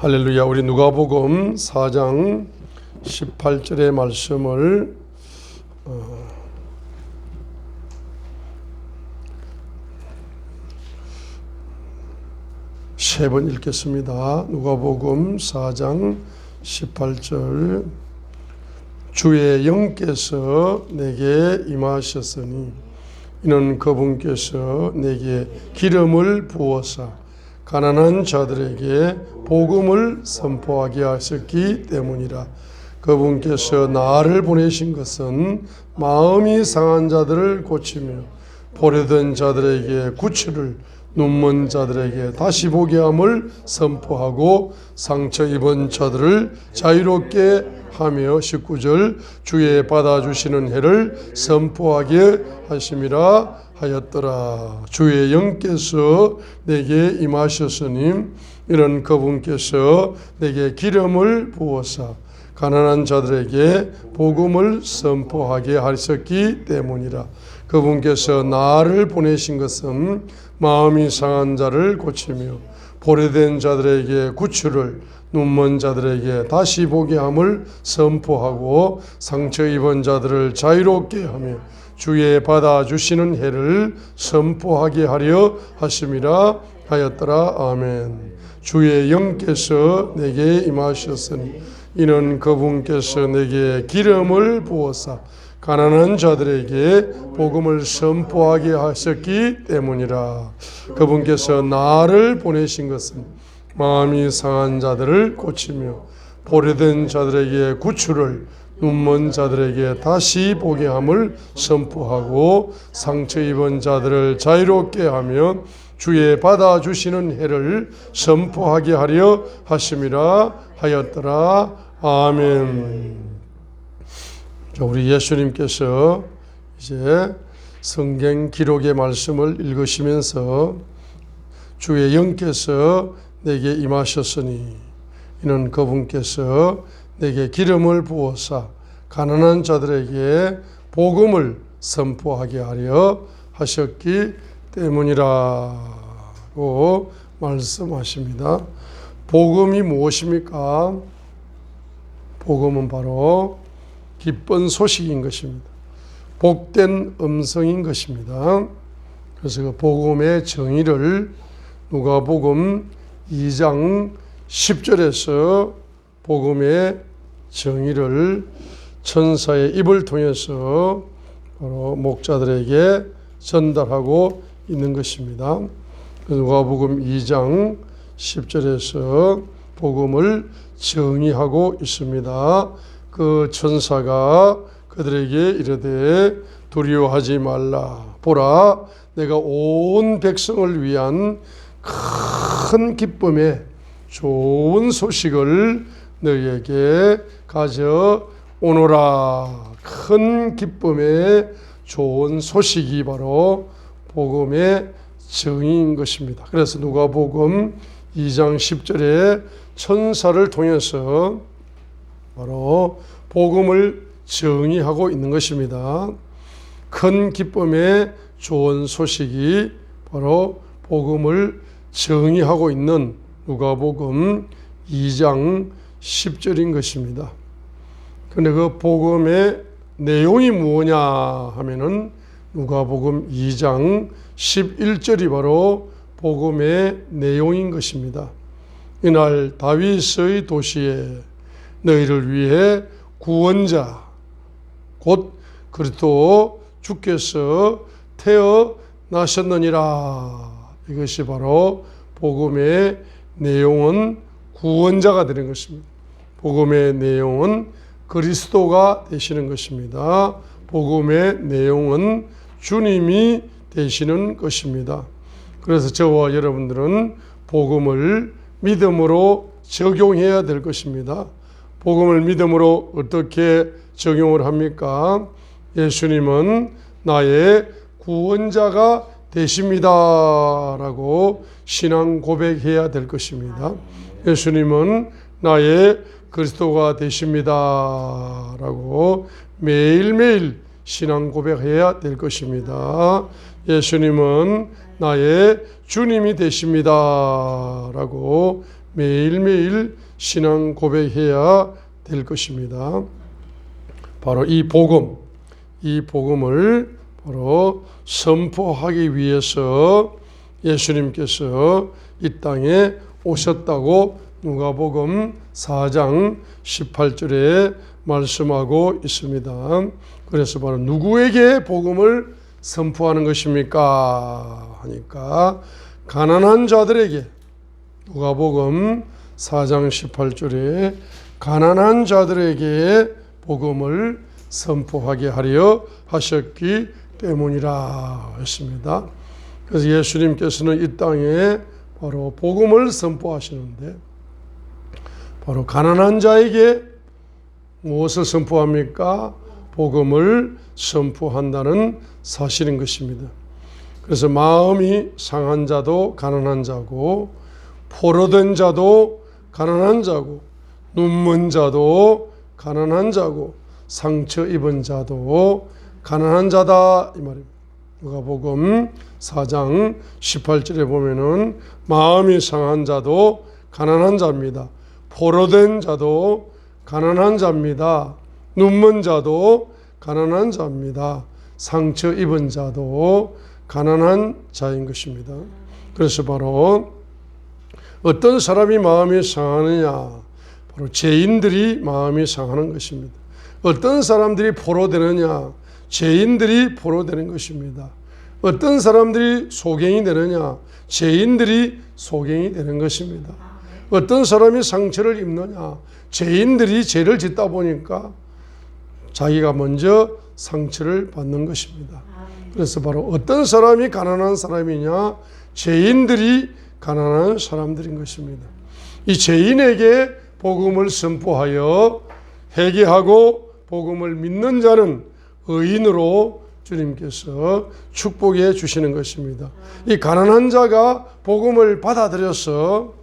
할렐루야. 우리 누가복음 4장 18절의 말씀을 세 번 읽겠습니다. 누가복음 4장 18절. 주의 영께서 내게 임하셨으니 이는 그분께서 내게 기름을 부어사 가난한 자들에게 복음을 선포하게 하셨기 때문이라. 그분께서 나를 보내신 것은 마음이 상한 자들을 고치며 포로된 자들에게 구출을, 눈먼 자들에게 다시 보게 함을 선포하고 상처 입은 자들을 자유롭게 하며 19절 주의 받아주시는 해를 선포하게 하심이라 하였더라. 주의 영께서 내게 임하셨으니 이런 그분께서 내게 기름을 부어사 가난한 자들에게 복음을 선포하게 하셨기 때문이라. 그분께서 나를 보내신 것은 마음이 상한 자를 고치며 포로된 자들에게 구출을, 눈먼 자들에게 다시 보게 함을 선포하고 상처 입은 자들을 자유롭게 하며 주의 받아주시는 해를 선포하게 하려 하심이라 하였더라. 아멘. 주의 영께서 내게 임하셨으니 이는 그분께서 내게 기름을 부어사 가난한 자들에게 복음을 선포하게 하셨기 때문이라. 그분께서 나를 보내신 것은 마음이 상한 자들을 고치며 포로된 자들에게 구출을, 눈먼 자들에게 다시 보게 함을 선포하고 상처 입은 자들을 자유롭게 하며 주의 받아주시는 해를 선포하게 하려 하심이라 하였더라. 아멘. 우리 예수님께서 이제 성경 기록의 말씀을 읽으시면서 주의 영께서 내게 임하셨으니 이는 그분께서 내게 기름을 부어사 가난한 자들에게 복음을 선포하게 하려 하셨기 때문이라고 말씀하십니다. 복음이 무엇입니까? 복음은 바로 기쁜 소식인 것입니다. 복된 음성인 것입니다. 그래서 그 복음의 정의를 누가복음 2장 10절에서 복음의 정의를 천사의 입을 통해서 바로 목자들에게 전달하고 있는 것입니다. 누가복음 2장 10절에서 복음을 정의하고 있습니다. 그 천사가 그들에게 이르되 두려워하지 말라. 보라, 내가 온 백성을 위한 큰 기쁨의 좋은 소식을 너희에게 가져오노라. 큰 기쁨의 좋은 소식이 바로 복음의 정의인 것입니다. 그래서 누가복음 2장 10절에 천사를 통해서 바로 복음을 정의하고 있는 것입니다. 큰 기쁨의 좋은 소식이 바로 복음을 정의하고 있는 누가복음 2장 10절인 것입니다. 그런데 그 복음의 내용이 무엇냐 하면은 누가복음 2장 11절이 바로 복음의 내용인 것입니다. 이날 다윗의 도시에 너희를 위해 구원자 곧 그리스도 주께서 태어나셨느니라. 이것이 바로 복음의 내용은 구원자가 되는 것입니다. 복음의 내용은 그리스도가 되시는 것입니다. 복음의 내용은 주님이 되시는 것입니다. 그래서 저와 여러분들은 복음을 믿음으로 적용해야 될 것입니다. 복음을 믿음으로 어떻게 적용을 합니까? 예수님은 나의 구원자가 되십니다 라고 신앙 고백해야 될 것입니다. 예수님은 나의 그리스도가 되십니다 라고 매일매일 신앙 고백해야 될 것입니다. 예수님은 나의 주님이 되십니다 라고 매일매일 신앙 고백해야 될 것입니다. 바로 이 복음을 바로 선포하기 위해서 예수님께서 이 땅에 오셨다고 누가복음 4장 18절에 말씀하고 있습니다. 그래서 바로 누구에게 복음을 선포하는 것입니까? 하니까 가난한 자들에게, 누가복음 4장 18절에 가난한 자들에게 복음을 선포하게 하려 하셨기 때문이라 했습니다. 그래서 예수님께서는 이 땅에 바로 복음을 선포하시는데 바로 가난한 자에게 무엇을 선포합니까? 복음을 선포한다는 사실인 것입니다. 그래서 마음이 상한 자도 가난한 자고, 포로된 자도 가난한 자고, 눈먼 자도 가난한 자고, 상처 입은 자도 가난한 자다 이 말입니다. 누가복음 4장 18절에 보면은 마음이 상한 자도 가난한 자입니다. 포로된 자도 가난한 자입니다. 눈먼 자도 가난한 자입니다. 상처 입은 자도 가난한 자인 것입니다. 그래서 바로 어떤 사람이 마음이 상하느냐, 바로 죄인들이 마음이 상하는 것입니다. 어떤 사람들이 포로되느냐, 죄인들이 포로되는 것입니다. 어떤 사람들이 소경이 되느냐, 죄인들이 소경이 되는 것입니다. 어떤 사람이 상처를 입느냐, 죄인들이 죄를 짓다 보니까 자기가 먼저 상처를 받는 것입니다. 그래서 바로 어떤 사람이 가난한 사람이냐, 죄인들이 가난한 사람들인 것입니다. 이 죄인에게 복음을 선포하여 회개하고 복음을 믿는 자는 의인으로 주님께서 축복해 주시는 것입니다. 이 가난한 자가 복음을 받아들여서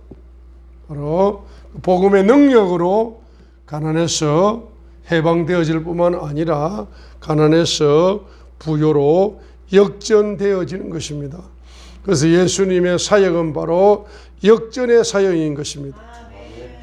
바로 복음의 능력으로 가난에서 해방되어질 뿐만 아니라 가난에서 부요로 역전되어지는 것입니다. 그래서 예수님의 사역은 바로 역전의 사역인 것입니다.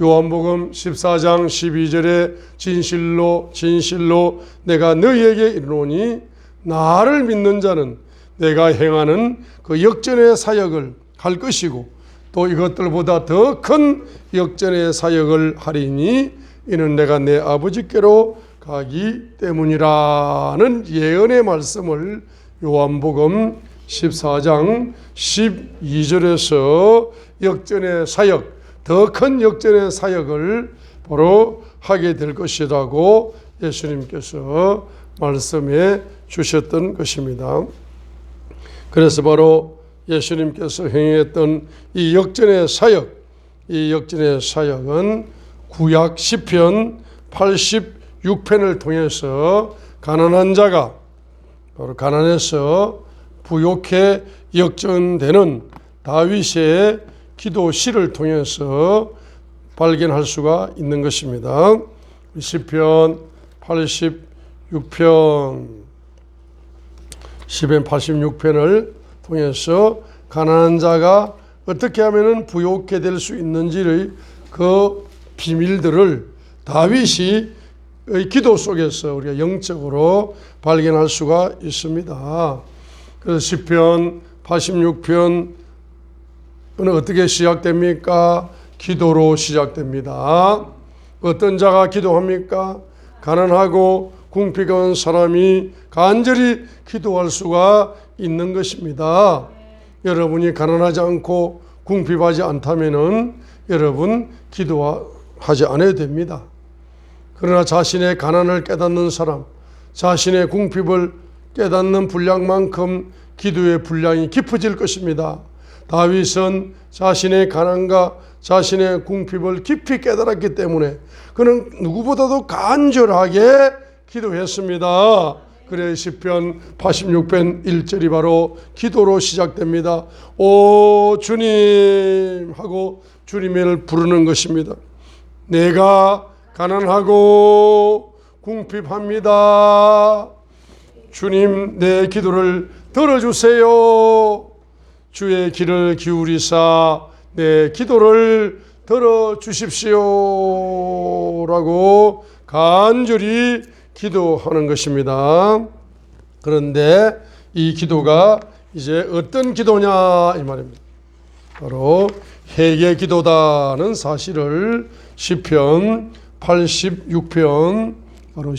요한복음 14장 12절에 진실로 진실로 내가 너희에게 이르노니 나를 믿는 자는 내가 행하는 그 역전의 사역을 할 것이고 또 이것들보다 더 큰 역전의 사역을 하리니 이는 내가 내 아버지께로 가기 때문이라는 예언의 말씀을 요한복음 14장 12절에서 역전의 사역, 더 큰 역전의 사역을 바로 하게 될 것이라고 예수님께서 말씀해 주셨던 것입니다. 그래서 바로 예수님께서 행했던 이 역전의 사역, 이 역전의 사역은 구약 시편 86편을 통해서 가난한 자가 바로 가난해서 부욕해 역전되는 다윗의 기도 시를 통해서 발견할 수가 있는 것입니다. 시편 86편을 통해서 가난한 자가 어떻게 하면 부욕해 될 수 있는지의 그 비밀들을 다윗의 기도 속에서 우리가 영적으로 발견할 수가 있습니다. 그래서 시편 86편은 어떻게 시작됩니까? 기도로 시작됩니다. 어떤 자가 기도합니까? 가난하고 궁핍가 온 사람이 간절히 기도할 수가 있는 것입니다. 여러분이 가난하지 않고 궁핍하지 않다면은 여러분 기도하지 않아도 됩니다. 그러나 자신의 가난을 깨닫는 사람, 자신의 궁핍을 깨닫는 분량만큼 기도의 분량이 깊어질 것입니다. 다윗은 자신의 가난과 자신의 궁핍을 깊이 깨달았기 때문에 그는 누구보다도 간절하게 기도했습니다. 그래 시편 86편 1절이 바로 기도로 시작됩니다. 오 주님 하고 주님을 부르는 것입니다. 내가 가난하고 궁핍합니다. 주님 내 기도를 들어주세요. 주의 귀를 기울이사 내 기도를 들어주십시오라고 간절히 기도하는 것입니다. 그런데 이 기도가 이제 어떤 기도냐 이 말입니다. 바로 회개 기도다는 사실을 시편 86편 바로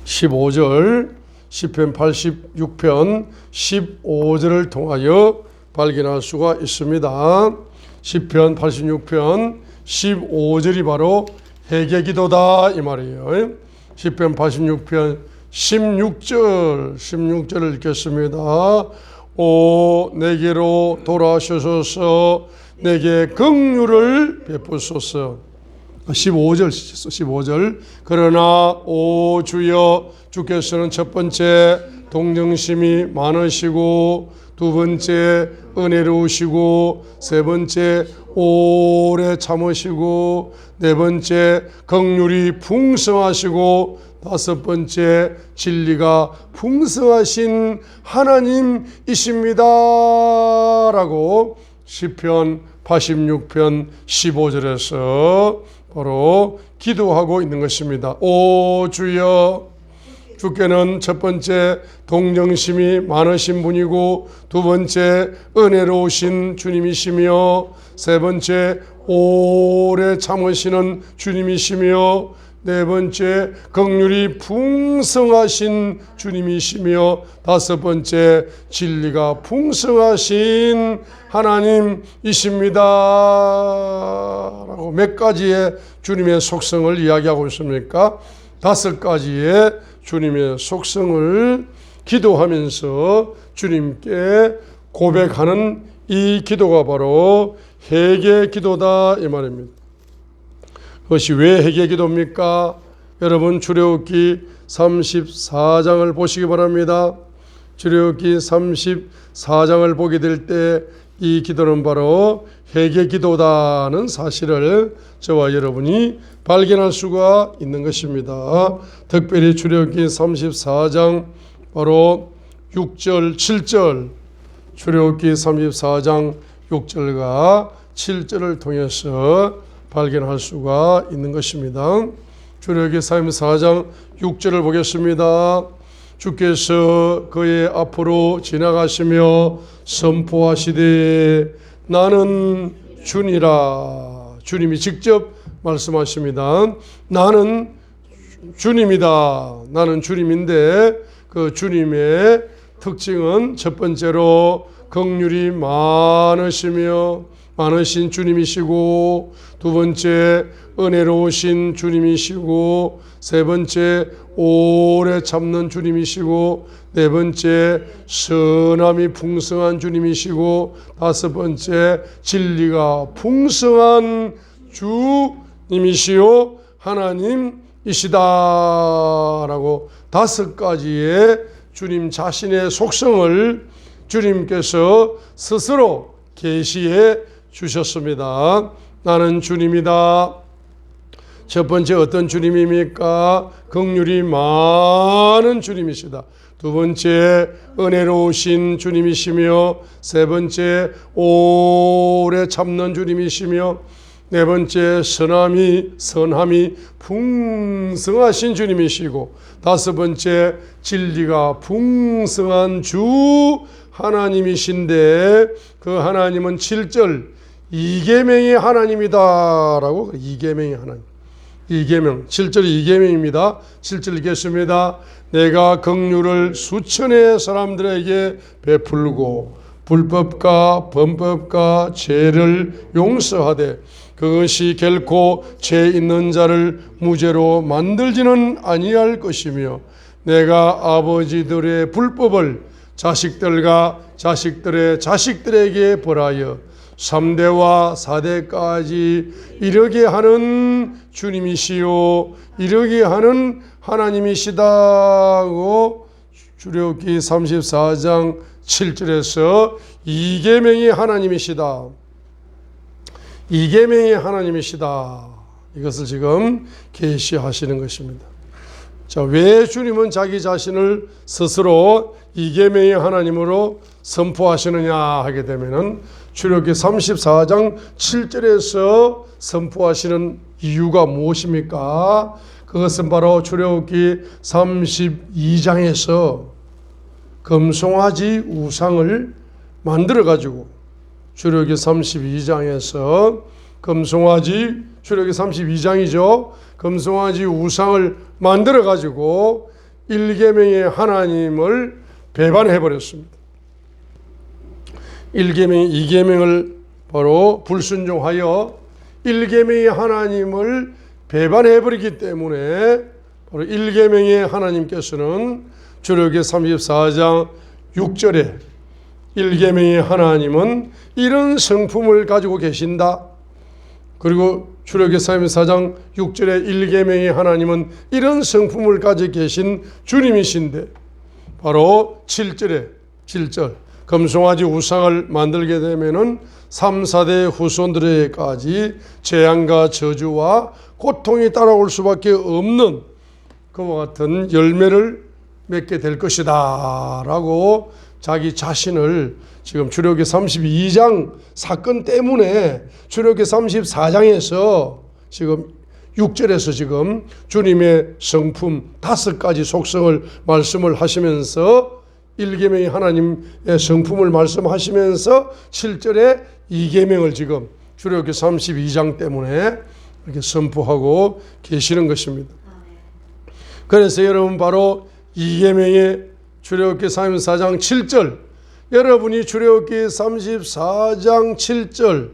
15절 시편 86편 15절을 통하여 발견할 수가 있습니다. 시편 86편 15절이 바로 회개 기도다 이 말이에요. 시편 86편 16절을 읽겠습니다. 오 내게로 돌아오셔서 내게 긍휼을 베푸소서. 15절 그러나 오 주여 주께서는 첫 번째 동정심이 많으시고 두 번째 은혜로우시고 세 번째 오래 참으시고 네 번째 긍휼이 풍성하시고 다섯 번째 진리가 풍성하신 하나님이십니다 라고 시편 86편 15절에서 바로 기도하고 있는 것입니다. 오 주여 주께는 첫 번째 동정심이 많으신 분이고 두 번째 은혜로우신 주님이시며 세 번째 오래 참으시는 주님이시며 네 번째 긍휼이 풍성하신 주님이시며 다섯 번째 진리가 풍성하신 하나님이십니다 라고 몇 가지의 주님의 속성을 이야기하고 있습니까? 다섯 가지의 주님의 속성을 기도하면서 주님께 고백하는 이 기도가 바로 회개 기도다 이 말입니다. 그것이 왜 회개 기도입니까? 여러분 출애굽기 34장을 보시기 바랍니다. 출애굽기 34장을 보게 될 때 이 기도는 바로 회개 기도다는 사실을 저와 여러분이 발견할 수가 있는 것입니다. 특별히 출애굽기 34장 바로 6절 7절 출애굽기 34장 6절과 7절을 통해서 발견할 수가 있는 것입니다. 출애굽기 34장 6절을 보겠습니다. 주께서 그의 앞으로 지나가시며 선포하시되 나는 주니라. 주님이 직접 말씀하십니다. 나는 주님이다. 나는 주님인데 그 주님의 특징은 첫 번째로 긍휼이 많으신 주님이시고 두 번째 은혜로우신 주님이시고 세 번째 오래 참는 주님이시고 네 번째 선함이 풍성한 주님이시고 다섯 번째 진리가 풍성한 주님이시요 하나님이시다라고 다섯 가지의 주님 자신의 속성을 주님께서 스스로 계시해 주셨습니다. 나는 주님이다. 첫 번째 어떤 주님입니까? 긍휼이 많은 주님이시다. 두 번째 은혜로우신 주님이시며 세 번째 오래 참는 주님이시며 네 번째 선함이 풍성하신 주님이시고 다섯 번째 진리가 풍성한 주 하나님이신데 그 하나님은 7절 이계명의 하나님이다라고 이계명의 하나님. 이계명 7절이 이계명입니다. 7절 읽겠습니다. 내가 긍휼을 수천의 사람들에게 베풀고 불법과 범법과 죄를 용서하되 그것이 결코 죄 있는 자를 무죄로 만들지는 아니할 것이며 내가 아버지들의 불법을 자식들과 자식들의 자식들에게 벌하여 3대와 4대까지 이르게 하는 주님이시요 이르게 하는 하나님이시다고 출애굽기 34장 7절에서 이계명의 하나님이시다. 이계명의 하나님이시다. 이것을 지금 계시하시는 것입니다. 자, 왜 주님은 자기 자신을 스스로 이계명의 하나님으로 선포하시느냐 하게 되면은 출애굽기 34장 7절에서 선포하시는 이유가 무엇입니까? 그것은 바로 출애굽기 32장에서 금송아지 우상을 만들어 가지고 출애굽기 32장에서 출애굽기 32장이죠. 금송아지 우상을 만들어 가지고 1계명의 하나님을 배반해 버렸습니다. 1계명, 2계명을 바로 불순종하여 1계명의 하나님을 배반해 버리기 때문에 바로 1계명의 하나님께서는 출애굽기 34장 6절에 1계명의 하나님은 이런 성품을 가지고 계신다. 그리고 출애굽기 34장 6절에 1계명의 하나님은 이런 성품을 가지고 계신 주님이신데 바로 7절 금송아지 우상을 만들게 되면은 3, 4대 후손들에게까지 재앙과 저주와 고통이 따라올 수밖에 없는 그와 같은 열매를 맺게 될 것이다 라고 자기 자신을 지금 출애굽기 32장 사건 때문에 출애굽기 34장에서 지금 6절에서 지금 주님의 성품 5가지 속성을 말씀을 하시면서 1계명의 하나님의 성품을 말씀하시면서 7절에 2계명을 지금 출애굽기 32장 때문에 이렇게 선포하고 계시는 것입니다. 그래서 여러분 바로 2계명의 출애굽기 34장 7절 여러분이 출애굽기 34장 7절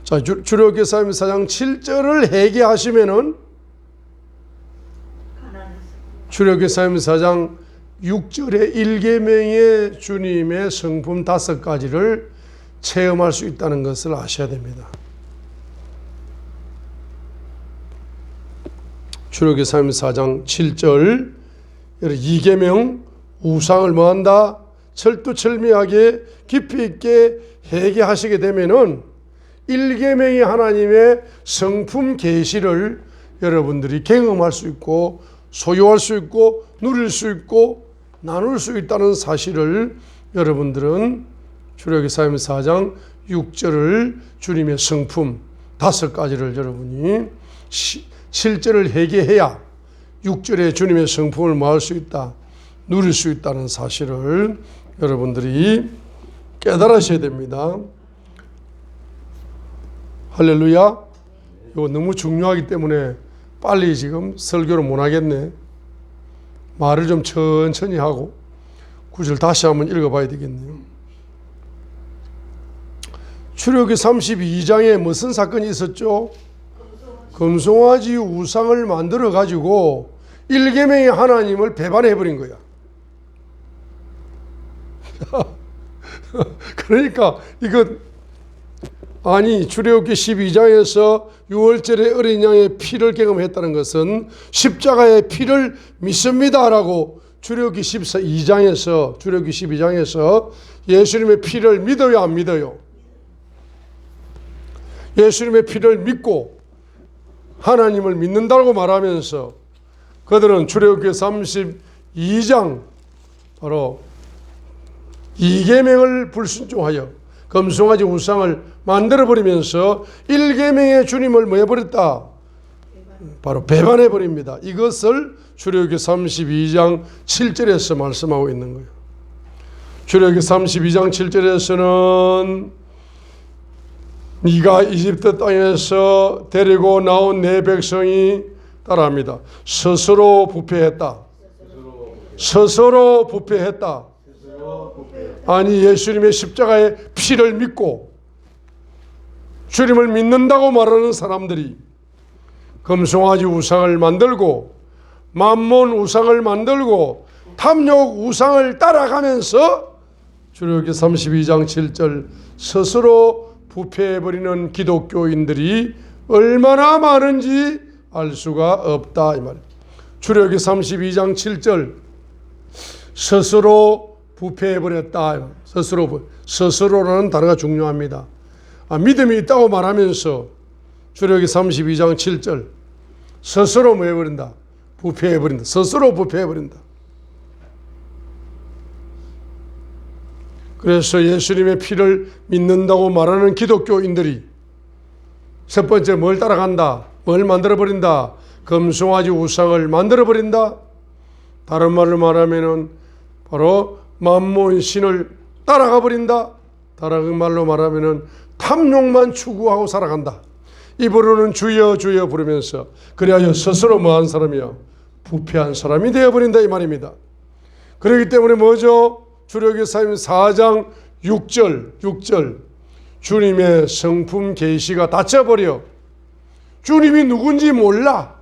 자 출애굽기 34장 7절을 회개하시면은 출애굽기 34장 6절의 1계명의 주님의 성품 5가지를 체험할 수 있다는 것을 아셔야 됩니다. 출애굽기 34장 7절 2계명 우상을 뭐한다? 철두철미하게 깊이 있게 회개하시게 되면은 1계명의 하나님의 성품 계시를 여러분들이 경험할 수 있고 소유할 수 있고 누릴 수 있고 나눌 수 있다는 사실을 여러분들은 출애굽기 34장 6절을 주님의 성품 5가지를 여러분이 7절을 회개해야 6절에 주님의 성품을 모을 수 있다, 누릴 수 있다는 사실을 여러분들이 깨달으셔야 됩니다. 할렐루야. 이거 너무 중요하기 때문에 빨리 지금 설교를 못 하겠네. 말을 좀 천천히 하고 구절 다시 한번 읽어봐야 되겠네요. 출애굽기 32장에 무슨 사건이 있었죠? 금송아지 우상을 만들어 가지고 1계명의 하나님을 배반해 버린 거야. 그러니까 이거 아니 출애굽기 12장에서 6월절에 어린 양의 피를 경험했다는 것은 십자가의 피를 믿습니다라고 출애굽기 12장에서 예수님의 피를 믿어요, 안 믿어요? 예수님의 피를 믿고 하나님을 믿는다고 말하면서 그들은 출애굽기 32장 바로 2계명을 불순종하여 금송아지 우상을 만들어버리면서 1계명의 주님을 뭐 해버렸다? 바로 배반해버립니다. 이것을 출애굽기 32장 7절에서 말씀하고 있는 거예요. 출애굽기 32장 7절에서는 네가 이집트 땅에서 데리고 나온 내 백성이 따라합니다. 스스로 부패했다. 스스로 부패했다. 아니 예수님의 십자가의 피를 믿고 주님을 믿는다고 말하는 사람들이 금송아지 우상을 만들고 만몬 우상을 만들고 탐욕 우상을 따라가면서 출애굽기 32장 7절 스스로 부패해버리는 기독교인들이 얼마나 많은지 알 수가 없다 이 말이에요. 출애굽기 32장 7절 스스로 부패해버렸다. 스스로라는 단어가 중요합니다. 믿음이 있다고 말하면서 출애굽기 32장 7절 스스로 뭐 해버린다? 부패해버린다. 스스로 부패해버린다. 그래서 예수님의 피를 믿는다고 말하는 기독교인들이 첫 번째 뭘 따라간다? 뭘 만들어버린다? 금송아지 우상을 만들어버린다? 다른 말로 말하면 바로 만몬신을 따라가 버린다. 다른 말로 말하면 탐욕만 추구하고 살아간다. 입으로는 주여 주여 부르면서 그리하여 스스로 뭐한 사람이요? 부패한 사람이 되어버린다 이 말입니다. 그렇기 때문에 뭐죠? 출애굽기 4장 6절 주님의 성품 계시가 닫혀버려. 주님이 누군지 몰라.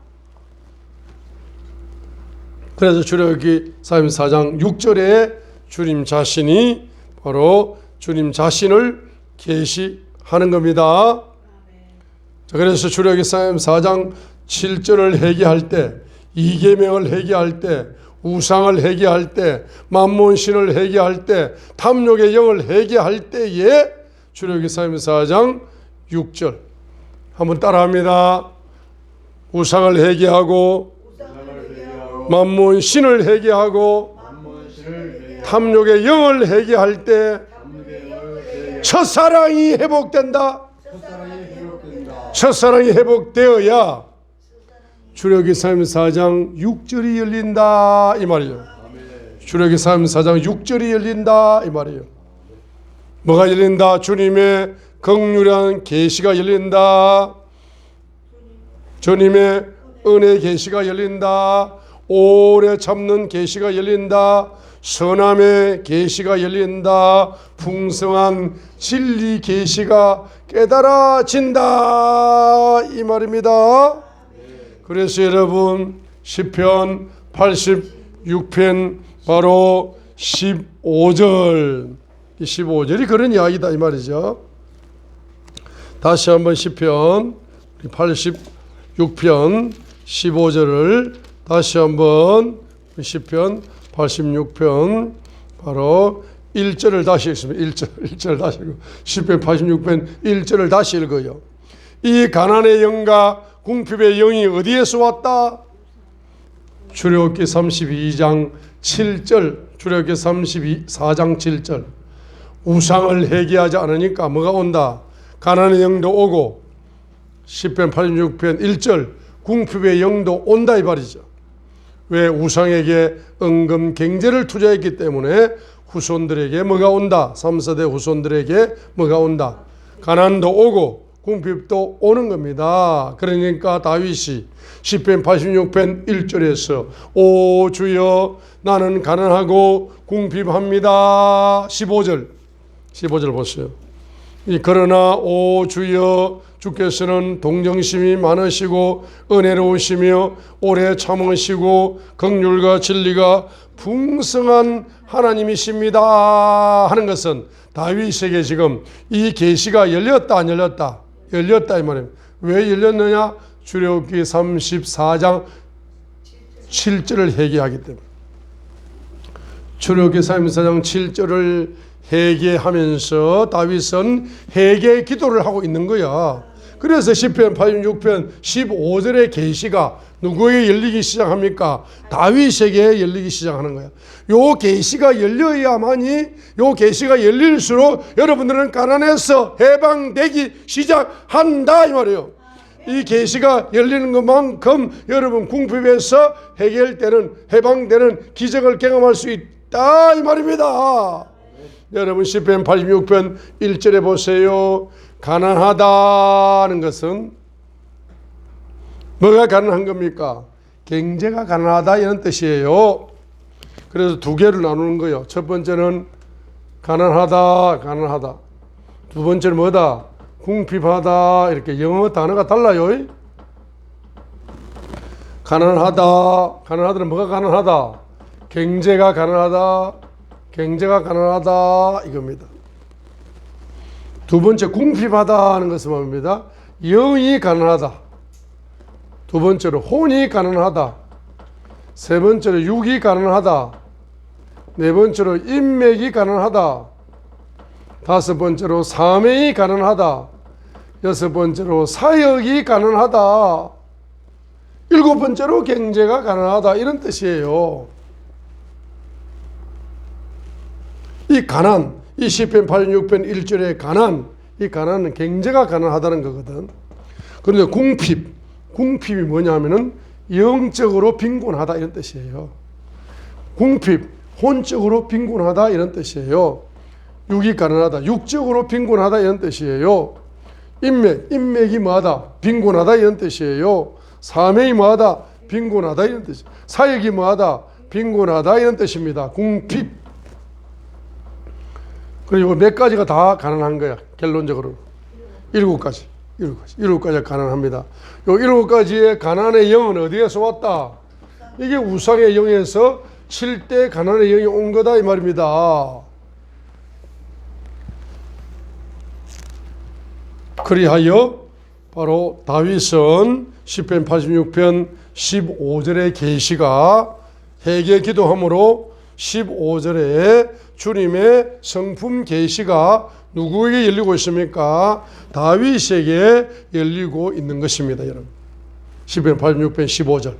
그래서 출애굽기 4장 6절에 주님 자신이 바로 주님 자신을 계시하는 겁니다. 자, 그래서 출애굽기 4장 7절을 회개할 때, 이계명을 회개할 때, 우상을 회개할 때, 만몬신을 회개할 때, 탐욕의 영을 회개할 때에 출애굽기 4장 6절 한번 따라합니다. 우상을 회개하고 만몬신을 회개하고 탐욕의 영을 회개할 때 첫사랑이 회복된다. 첫사랑이 회복되어야 출애굽기 4장 6절이 열린다 이 말이에요. 출애굽기 4장 6절이 열린다 이 말이에요. 뭐가 열린다? 주님의 긍휼한 계시가 열린다. 주님의 은혜 계시가 열린다. 오래 참는 계시가 열린다. 선함의 계시가 열린다. 풍성한 진리 계시가 깨달아진다 이 말입니다. 그래서 여러분 시편 86편 바로 15절 이 15절이 그런 이야기다 이 말이죠. 다시 한번 시편 86편 15절을 다시 한번 시편 86편 바로 1절을 다시 읽습니다. 1절 다시 읽고 시편 86편 1절을 다시 읽어요. 이 가난의 영과 궁핍의 영이 어디에서 왔다? 출애굽기 32장 7절 출애굽기 34장 7절 우상을 회개하지 않으니까 뭐가 온다? 가난의 영도 오고 시편 86편 1절 궁핍의 영도 온다 이 말이죠. 왜? 우상에게 은금 갱제를 투자했기 때문에 후손들에게 뭐가 온다? 3, 4대 후손들에게 뭐가 온다? 가난도 오고 궁핍도 오는 겁니다. 그러니까 다윗이 시편 86편 1절에서 오 주여 나는 가난하고 궁핍합니다. 15절 보세요. 그러나 오 주여 주께서는 동정심이 많으시고 은혜로우시며 오래 참으시고 긍휼과 진리가 풍성한 하나님이십니다 하는 것은 다윗에게 지금 이 계시가 열렸다 안 열렸다? 열렸다 이 말입니다. 왜 열렸느냐? 출애굽기 34장 7절을 회개하기 때문에. 출애굽기 34장 7절을 회개하면서 다윗은 회개 기도를 하고 있는 거야. 그래서 시편 86편 15절의 계시가 누구에게 열리기 시작합니까? 다윗에게 열리기 시작하는 거야. 요 계시가 열려야만이 요 계시가 열릴수록 여러분들은 가난해서 해방되기 시작한다 이 말이에요. 이 계시가 열리는 것만큼 여러분 궁핍에서 해결되는 해방되는 기적을 경험할 수 있다 이 말입니다. 여러분 시편 86편 1절에 보세요. 가난하다는 것은 뭐가 가난한 겁니까? 경제가 가난하다 이런 뜻이에요. 그래서 두 개를 나누는 거예요. 첫 번째는 가난하다. 두 번째는 뭐다? 궁핍하다. 이렇게 영어 단어가 달라요. 가난하다는 뭐가 가난하다? 경제가 가난하다 이겁니다. 두 번째 궁핍하다 하는 것은 뭡니까? 영이 가난하다. 두 번째로 혼이 가난하다. 세 번째로 육이 가난하다. 네 번째로 인맥이 가난하다. 다섯 번째로 사명이 가난하다. 여섯 번째로 사역이 가난하다. 일곱 번째로 경제가 가난하다 이런 뜻이에요. 이 가난, 이 시편 86편 1절의 가난, 이 가난은 경제가 가난하다는 거거든. 그런데 궁핍이 뭐냐면은 영적으로 빈곤하다 이런 뜻이에요. 궁핍, 혼적으로 빈곤하다 이런 뜻이에요. 육이 가난하다, 육적으로 빈곤하다 이런 뜻이에요. 인맥이 뭐하다? 빈곤하다 이런 뜻이에요. 사명이 뭐하다? 빈곤하다 이런 뜻이에요. 사역이 뭐하다? 빈곤하다 이런 뜻입니다. 궁핍. 그리고 몇 가지가 다 가난한 거야. 결론적으로 7가지가 가난합니다. 요 7가지의 가난의 영은 어디에서 왔다? 이게 우상의 영에서 7대 가난의 영이 온 거다 이 말입니다. 그리하여 바로 다윗은 시편 86편 15절의 계시가 회개 기도함으로 15절에 주님의 성품 계시가 누구에게 열리고 있습니까? 다윗에게 열리고 있는 것입니다. 여러분, 시편 86편 15절.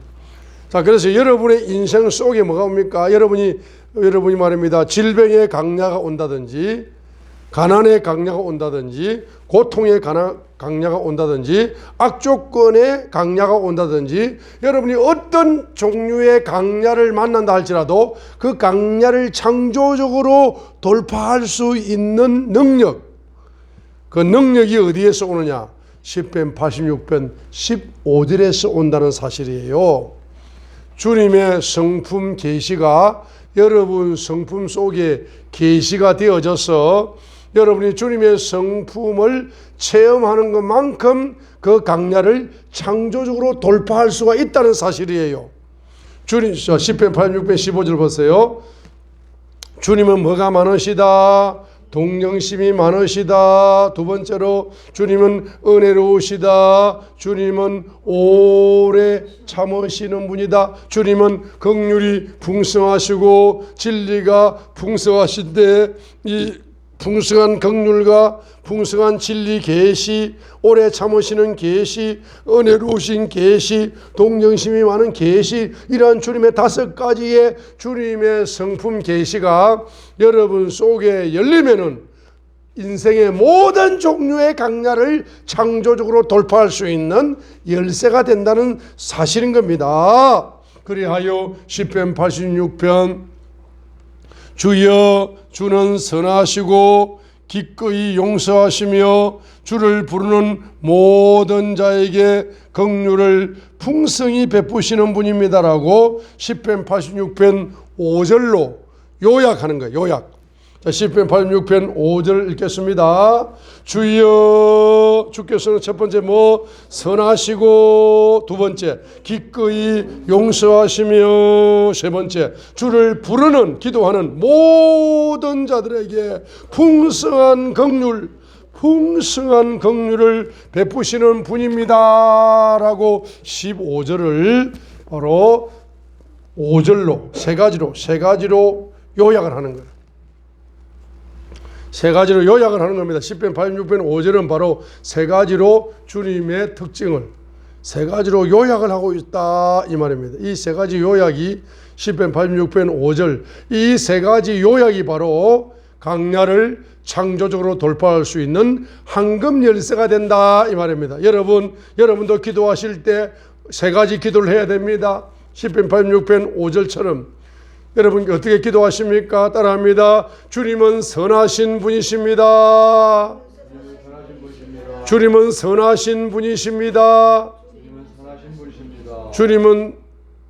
자, 그래서 여러분의 인생 속에 뭐가 옵니까? 여러분이 말입니다. 질병의 강야가 온다든지, 가난의 강야가 온다든지, 고통의 강야가 온다든지, 악조건의 강야가 온다든지, 여러분이 어떤 종류의 강야를 만난다 할지라도 그 강야를 창조적으로 돌파할 수 있는 능력, 그 능력이 어디에서 오느냐? 시편 86편 15절에서 온다는 사실이에요. 주님의 성품 계시가 여러분 성품 속에 계시가 되어져서 여러분이 주님의 성품을 체험하는 것만큼 그 강야를 창조적으로 돌파할 수가 있다는 사실이에요. 주님, 시편 86편 15절 보세요. 주님은 뭐가 많으시다? 동정심이 많으시다. 두 번째로 주님은 은혜로우시다. 주님은 오래 참으시는 분이다. 주님은 긍휼이 풍성하시고 진리가 풍성하신데 이 풍성한 긍휼과 풍성한 진리 계시, 오래 참으시는 계시, 은혜로우신 계시, 동정심이 많은 계시, 이러한 주님의 5가지의 주님의 성품 계시가 여러분 속에 열리면은 인생의 모든 종류의 강야를 창조적으로 돌파할 수 있는 열쇠가 된다는 사실인 겁니다. 그리하여 시편 86편 주여 주는 선하시고 기꺼이 용서하시며 주를 부르는 모든 자에게 긍휼을 풍성히 베푸시는 분입니다라고 시편 86편 5절로 요약하는 거예요. 요약. 자, 시편 86편 5절 읽겠습니다. 주여, 주께서는 첫 번째 선하시고, 두 번째 기꺼이 용서하시며, 세 번째 주를 부르는 기도하는 모든 자들에게 풍성한 긍휼을 베푸시는 분입니다라고 15절을 바로 5절로 세 가지로 요약을 하는 거예요. 세 가지로 요약을 하는 겁니다. 시편 86편 5절은 바로 세 가지로 주님의 특징을 세 가지로 요약을 하고 있다 이 말입니다. 이 세 가지 요약이 시편 86편 5절, 이 세 가지 요약이 바로 강야를 창조적으로 돌파할 수 있는 황금 열쇠가 된다 이 말입니다. 여러분도 기도하실 때 세 가지 기도를 해야 됩니다. 시편 86편 5절처럼 여러분 어떻게 기도하십니까? 따라합니다. 주님은 선하신 분이십니다. 주님은 선하신 분이십니다. 주님은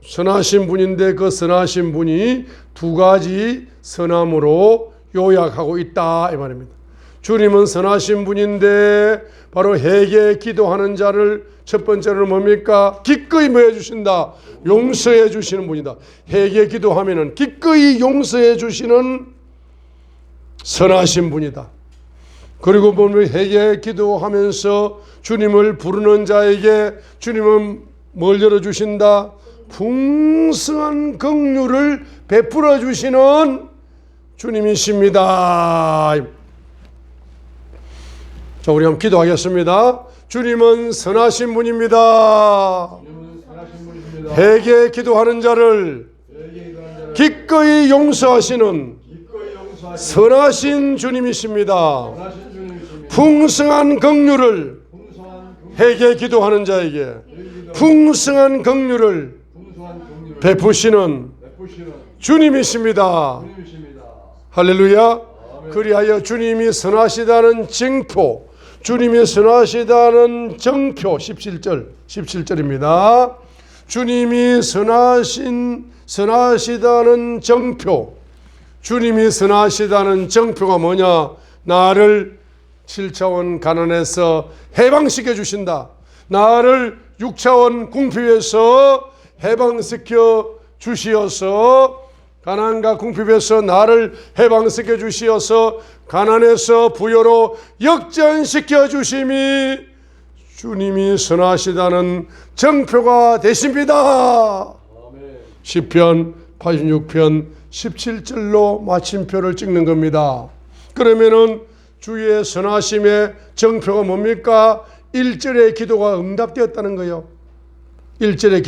선하신 분인데 그 선하신 분이 두 가지 선함으로 요약하고 있다 이 말입니다. 주님은 선하신 분인데 바로 회개 기도하는 자를 첫 번째로는 뭡니까? 기꺼이 뭐 해주신다? 용서해 주시는 분이다. 회개 기도하면은 기꺼이 용서해 주시는 선하신 분이다. 그리고 보면 회개 기도하면서 주님을 부르는 자에게 주님은 뭘 열어주신다? 풍성한 긍휼을 베풀어 주시는 주님이십니다. 자, 우리 한번 기도하겠습니다. 주님은 선하신 분입니다. 회개 기도하는 자를 기꺼이 용서하시는 선하신 주님이십니다. 풍성한 긍휼을 회개 기도하는 자에게 풍성한 긍휼을 베푸시는 주님이십니다. 할렐루야. 그리하여 주님이 선하시다는 징표, 주님이 선하시다는 정표 17절입니다. 주님이 선하시다는 정표, 주님이 선하시다는 정표가 뭐냐? 나를 7차원 가난에서 해방시켜 주신다. 나를 6차원 궁핍에서 해방시켜 주시어서, 가난과 궁핍에서 나를 해방시켜 주시어서 가난에서 부여로 역전시켜 주심이 주님이 선하시다는 정표가 되십니다. 시편 86편 17절로 마침표를 찍는 겁니다. 그러면은 주의 선하심의 정표가 뭡니까? 1절의 기도가 응답되었다는 거예요. 1절의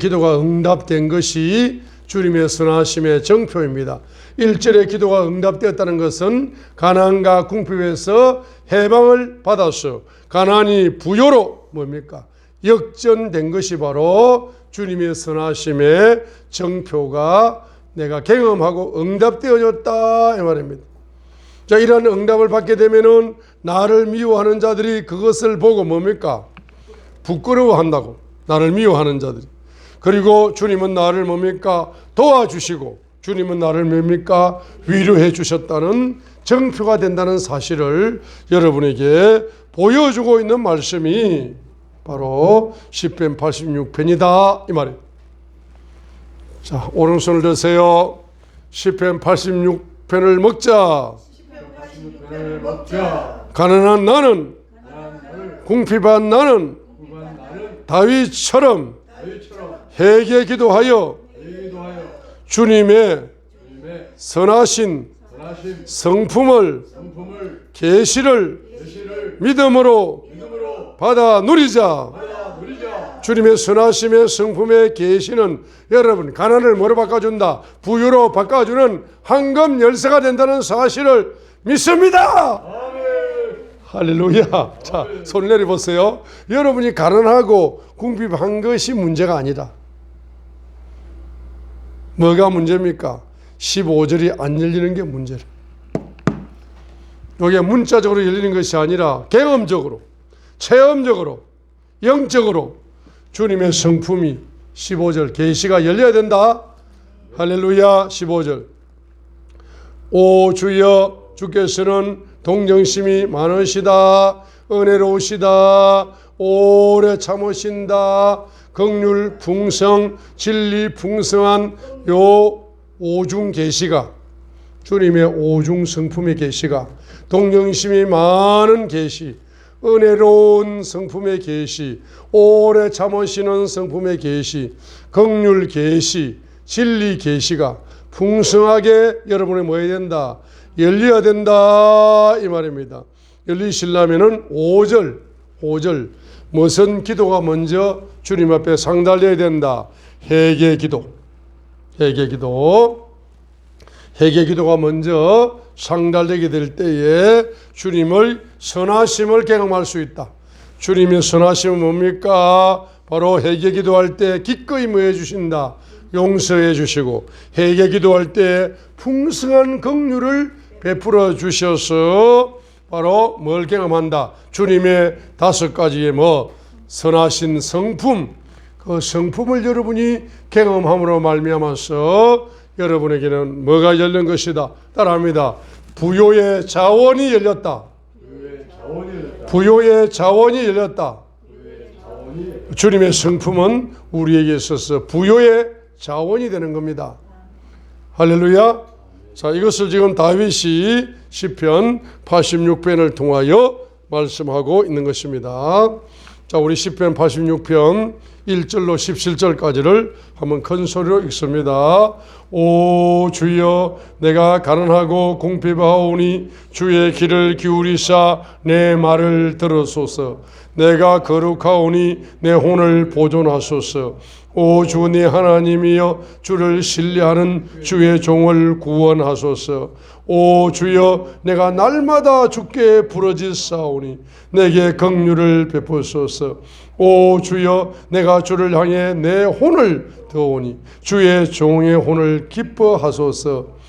기도가 응답된 것이 주님의 선하심의 정표입니다. 1절의 기도가 응답되었다는 것은 가난과 궁핍에서 해방을 받아서 가난이 부요로 뭡니까? 역전된 것이 바로 주님의 선하심의 정표가 내가 경험하고 응답되어졌다 이 말입니다. 자, 이러한 응답을 받게 되면은 나를 미워하는 자들이 그것을 보고 뭡니까? 부끄러워한다고. 나를 미워하는 자들이. 그리고 주님은 나를 뭡니까? 도와주시고 주님은 나를 뭡니까? 위로해 주셨다는 정표가 된다는 사실을 여러분에게 보여주고 있는 말씀이 바로 시편 86편이다 이 말이에요. 자, 오른손을 드세요. 시편 86편을 먹자. 가난한 나는, 궁핍한 나는 다윗처럼 회개 기도하여 주님의 선하신 성품을, 계시를 믿음으로 받아 누리자. 주님의 선하심의 성품의 계시는 여러분 가난을 뭐로 바꿔준다? 부유로 바꿔주는 황금 열쇠가 된다는 사실을 믿습니다. 아멘. 할렐루야. 자, 손 내려보세요. 여러분이 가난하고 궁핍한 것이 문제가 아니다. 뭐가 문제입니까? 15절이 안 열리는 게 문제라. 이게 문자적으로 열리는 것이 아니라 경험적으로, 체험적으로, 영적으로 주님의 성품이 15절 계시가 열려야 된다. 할렐루야. 15절. 오 주여, 주께서는 동정심이 많으시다, 은혜로우시다, 오래 참으신다, 긍휼 풍성, 진리 풍성한 요 오중 계시가, 주님의 오중 성품의 계시가, 동정심이 많은 계시, 은혜로운 성품의 계시, 오래 참으시는 성품의 계시, 긍휼 계시, 진리 계시가 풍성하게 여러분이 뭐 해야 된다? 열려야 된다 이 말입니다. 열리시려면은 5절 무슨 기도가 먼저 주님 앞에 상달려야 된다? 회개 기도가 먼저 상달되게 될 때에 주님의 선하심을 경험할 수 있다. 주님의 선하심은 뭡니까? 바로 회개 기도할 때 기꺼이 뭐 해주신다? 용서해 주시고, 회개 기도할 때 풍성한 긍휼을 베풀어 주셔서 바로 뭘 경험한다? 주님의 5가지의 선하신 성품, 그 성품을 여러분이 경험함으로 말미암아서 여러분에게는 뭐가 열린 것이다? 따라합니다. 부요의 자원이 열렸다. 부요의 자원이 열렸다. 주님의 성품은 우리에게 있어서 부요의 자원이 되는 겁니다. 할렐루야. 자, 이것을 지금 다윗이 시편 86편을 통하여 말씀하고 있는 것입니다. 자, 우리 시편 86편 1절로 17절까지를 한번 큰 소리로 읽습니다. 오 주여, 내가 가난하고 궁핍하오니 주의 귀를 기울이사 내 말을 들으소서. 내가 거룩하오니 내 혼을 보존하소서. 오 주 내 하나님이여 주를 신뢰하는 주의 종을 구원하소서. 오 주여 내가 날마다 주께 부르짖사오니 내게 긍휼을 베푸소서. 오 주여 내가 주를 향해 내 혼을 드오니 주의 종의 혼을 기뻐하소서.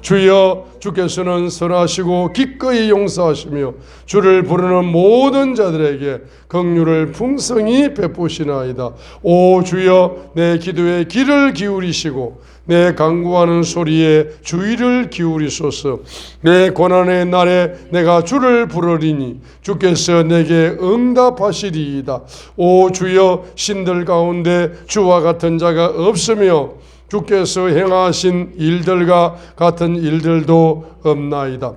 주여 주께서는 선하시고 기꺼이 용서하시며 주를 부르는 모든 자들에게 긍휼을 풍성히 베푸시나이다. 오 주여 내 기도에 귀를 기울이시고 내 간구하는 소리에 주의를 기울이소서. 내 고난의 날에 내가 주를 부르리니 주께서 내게 응답하시리이다. 오 주여 신들 가운데 주와 같은 자가 없으며 주께서 행하신 일들과 같은 일들도 없나이다.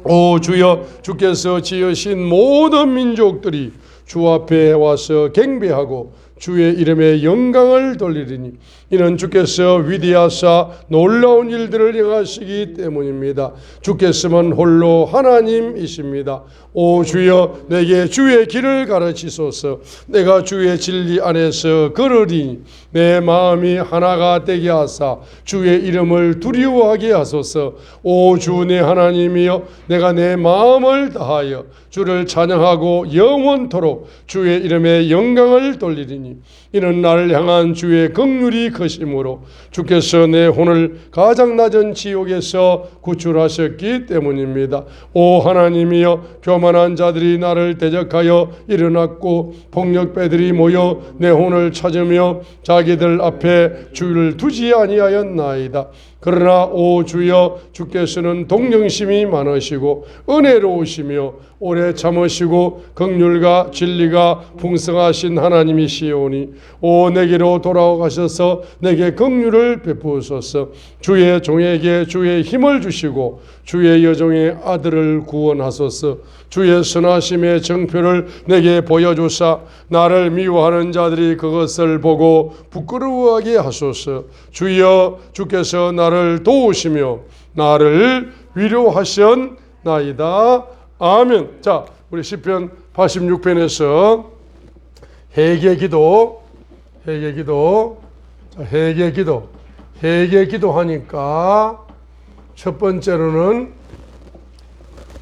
오 주여 주께서 지으신 모든 민족들이 주 앞에 와서 경배하고 주의 이름에 영광을 돌리리니 이는 주께서 위대하사 놀라운 일들을 행하시기 때문입니다. 주께서만 홀로 하나님이십니다. 오 주여 내게 주의 길을 가르치소서. 내가 주의 진리 안에서 걸으리니 내 마음이 하나가 되게 하사 주의 이름을 두려워하게 하소서. 오 주 내 하나님이여 내가 내 마음을 다하여 주를 찬양하고 영원토록 주의 이름에 영광을 돌리리니 이는 나를 향한 주의 긍휼이 크심으로 주께서 내 혼을 가장 낮은 지옥에서 구출하셨기 때문입니다. 오 하나님이여 교만한 자들이 나를 대적하여 일어났고 폭력배들이 모여 내 혼을 찾으며 자기들 앞에 주를 두지 아니하였나이다. 그러나 오 주여 주께서는 동정심이 많으시고 은혜로우시며 오래 참으시고 긍휼과 진리가 풍성하신 하나님이시오니 오 내게로 돌아오셔서 내게 긍휼을 베푸소서. 주의 종에게 주의 힘을 주시고 주의 여종의 아들을 구원하소서. 주의 선하심의 정표를 내게 보여주사 나를 미워하는 자들이 그것을 보고 부끄러워하게 하소서. 주여 주께서 나를 도우시며 나를 위로하셨나이다. 아멘. 자, 우리 시편 86편에서 회개기도 하니까 첫 번째로는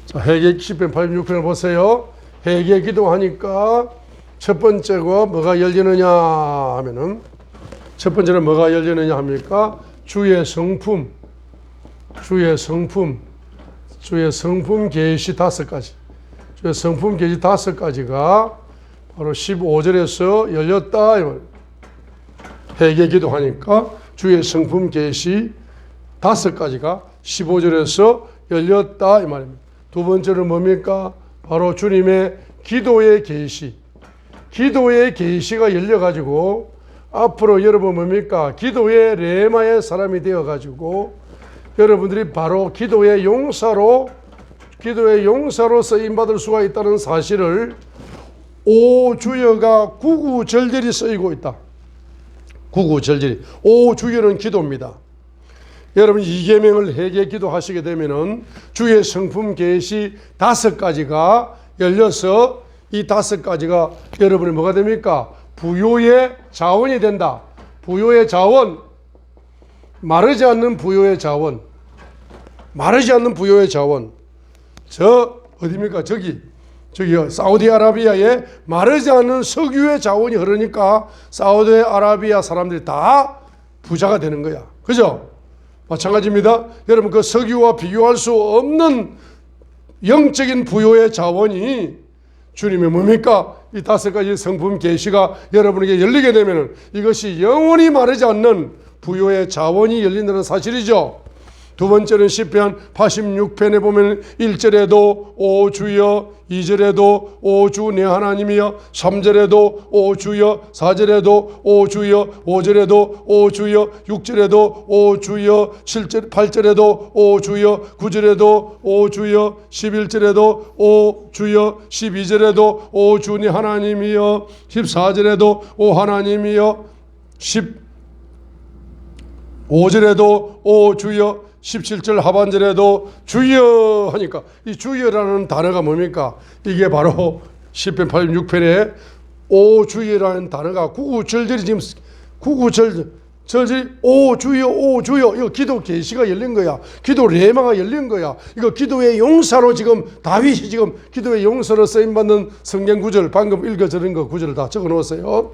자, 시편 86편을 보세요. 회개기도 하니까 첫 번째가 뭐가 열리느냐 하면은 첫 번째는 뭐가 열리느냐 합니까? 주의 성품 계시 5가지. 주의 성품 계시 5가지가 바로 15절에서 열렸다. 회개기도 하니까 주의 성품 계시 5가지가 15절에서 열렸다 이 말입니다. 두 번째는 뭡니까? 바로 주님의 기도의 계시. 기도의 계시가 열려가지고 앞으로 여러분 뭡니까? 기도의 레마의 사람이 되어가지고 여러분들이 바로 기도의 용사로 쓰임받을 수가 있다는 사실을 오 주여가 구구절절히 쓰이고 있다. 구구절절히. 오 주여는 기도입니다. 여러분 이계명을 회개 기도하시게 되면은 주의 성품 계시 5가지가 열려서 이 5가지가 여러분이 뭐가 됩니까? 부요의 자원이 된다. 부요의 자원. 마르지 않는 부요의 자원. 저 어디입니까? 저기요. 사우디아라비아에 마르지 않는 석유의 자원이 흐르니까 사우디아라비아 사람들이 다 부자가 되는 거야. 그죠? 마찬가지입니다. 여러분 그 석유와 비교할 수 없는 영적인 부요의 자원이 주님의 뭡니까? 이 5가지 성품 계시가 여러분에게 열리게 되면 이것이 영원히 마르지 않는 부요의 자원이 열린다는 사실이죠. 두 번째는 시편 86편에 보면 1절에도 오 주여, 2절에도 오 주 내 하나님이여, 3절에도 오 주여, 4절에도 오 주여, 5절에도 오 주여, 6절에도 오 주여, 7절 8절에도 오 주여, 9절에도 오 주여, 11절에도 오 주여, 12절에도 오 주 내 하나님이여, 14절에도 오 하나님이여, 15절에도 오 주여, 17절 하반절에도 주여 하니까 이 주여라는 단어가 뭡니까? 이게 바로 시편 86편에 오 주여라는 단어가 구구절절히 지금 구구절 저지 오 주여 오 주여. 이거 기도 계시가 열린 거야. 기도 레마가 열린 거야. 이거 기도의 용사로 지금 다윗이 지금 기도의 용사로 쓰임 받는 성경 구절 방금 읽어드린 거 구절을 다 적어 놓았어요.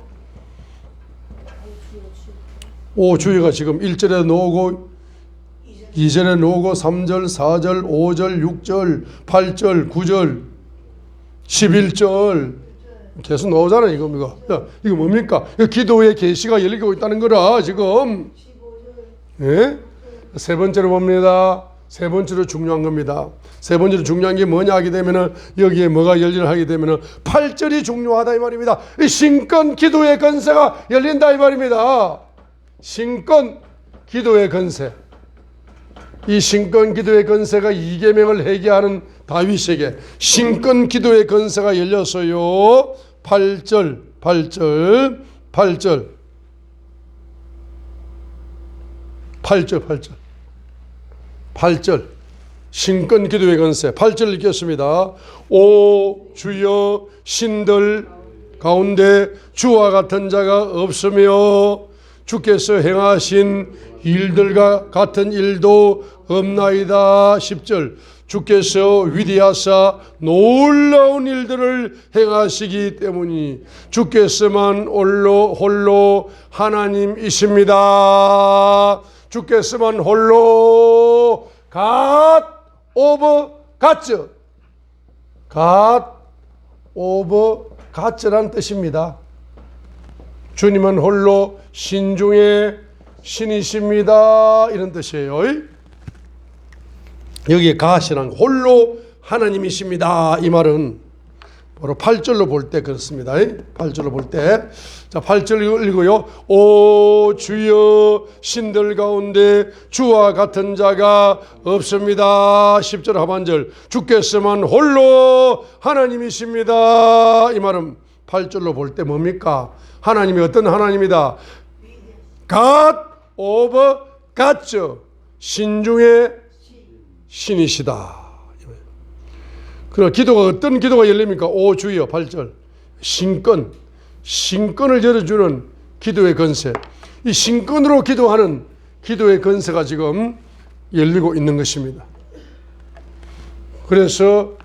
오 주여가 지금 1절에 놓고 2절에 놓고 3절 4절 5절 6절 8절 9절 11절 계속 나오잖아. 이거 뭡니까? 이거 기도의 계시가 열리고 있다는 거라 지금. 예? 세 번째로 봅니다. 세 번째로 중요한 겁니다. 세 번째로 중요한 게 뭐냐 하게 되면은 여기에 뭐가 열리를 하게 되면은 8절이 중요하다 이 말입니다. 이 신권 기도의 권세가 열린다 이 말입니다. 신권 기도의 권세. 이 신권 기도의 권세가 이계명을 회개하는 다윗에게 신권 기도의 권세가 열렸어요. 8절 8절 8절 8절 8절 8절 신권 기도의 권세 8절 읽겠습니다. 오 주여 신들 가운데 주와 같은 자가 없으며 주께서 행하신 일들과 같은 일도 없나이다. 10절 주께서 위대하사 놀라운 일들을 행하시기 때문이 주께서만 홀로 하나님이십니다. 주께서만 홀로 God of Gods God of Gods란 뜻입니다. 주님은 홀로 신중의 신이십니다. 이런 뜻이에요. 여기에 가시란 홀로 하나님이십니다. 이 말은 바로 8절로 볼 때 그렇습니다. 8절로 볼 때. 자, 8절 읽고요. 오 주여 신들 가운데 주와 같은 자가 없습니다. 10절 하반절 주께서만 홀로 하나님이십니다. 이 말은 8절로 볼 때 뭡니까? 하나님이 어떤 하나님이다? God of Gods 신중의 신이시다. 그럼 기도가 어떤 기도가 열립니까? 오 주여 8절 신권을 열어주는 기도의 권세. 이 신권으로 기도하는 기도의 권세가 지금 열리고 있는 것입니다. 그래서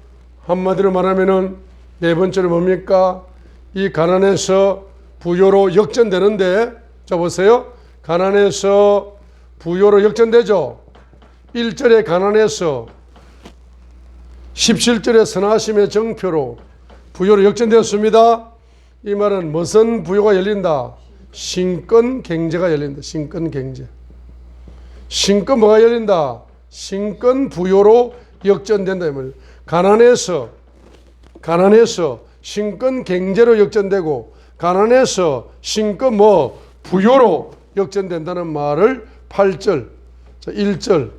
한마디로 말하면은 네 번째로 뭡니까? 이 가난에서 부요로 역전되는데, 자 보세요. 가난에서 부요로 역전되죠. 1절에 가난에서 17절에 선하심의 정표로 부요로 역전되었습니다. 이 말은 무슨 부요가 열린다? 신권 경제가 열린다. 신권 경제. 신권 뭐가 열린다? 신권 부요로 역전된다. 이 말이에요. 가난에서 신권 경제로 역전되고 가난에서 신권 부요로 역전된다는 말을 8절, 1절,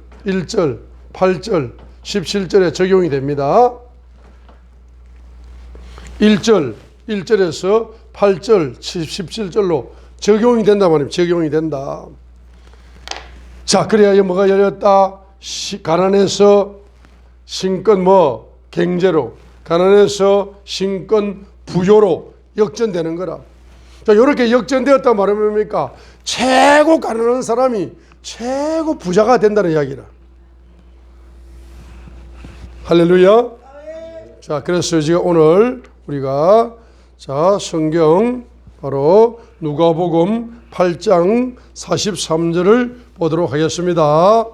8절, 17절에 적용이 됩니다. 1절에서 8절, 17절로 적용이 된다 말입니다. 적용이 된다. 자, 그래야 뭐가 열렸다? 가난에서 신권 경제로, 가난에서 신권 부요로 역전되는 거라. 자, 이렇게 역전되었다 말하면 뭡니까? 최고 가난한 사람이 최고 부자가 된다는 이야기라. 할렐루야. 자, 그래서 지금 오늘 우리가 성경 바로 누가복음 8장 43절을 보도록 하겠습니다.